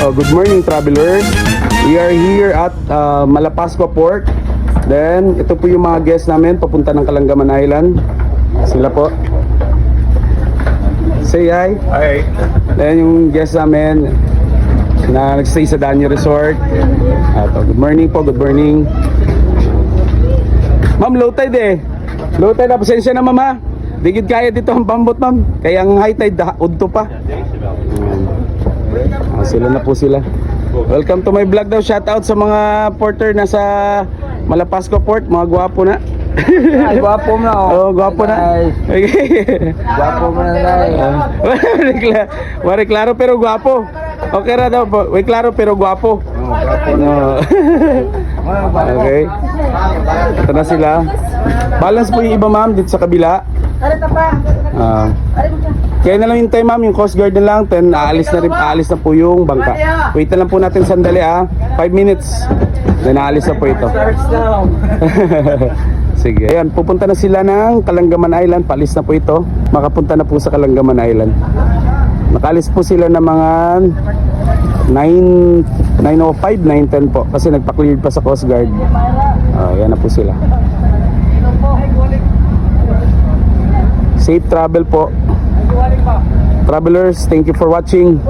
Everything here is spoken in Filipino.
Good morning, travelers. We are here at Malapascua Port. Then, ito po yung mga guests namin papunta ng Kalangaman Island. Sila po. Say hi. Hi. Then, yung guests namin na nagsistay sa Danyo Resort. Good morning po, good morning. Ma'am, low tide eh. Low tide na, pasensya na ma'am ha. Digid kaya dito ang pambot ma'am. Kaya ang high tide, udto pa. Sila na po sila. Welcome to my vlog daw. Shout out sa mga porter na sa Malapascua Port. Mga gwapo na. Ay, gwapo mo na Oh, gwapo na. Okay. Gwapo mo na Wari klaro pero gwapo. Okay ra daw po. Wari klaro pero gwapo. No. Okay. Ito na sila. Balance po yung iba ma'am dito sa kabila. Kaya na lang yung time ma'am, yung Coast Guard na lang, then aalis na po yung bangka. Wait na lang po natin sandali 5 minutes. Then aalis na po ito. Sige. Ayan, pupunta na sila ng Kalangaman Island. Paalis na po ito. Makapunta na po sa Kalangaman Island. Nakaalis po sila ng mga 9:05, 9:10 po. Kasi nagpa-cleared pa sa Coast Guard. Ayan na po sila. Safe travel po. Travelers, thank you for watching.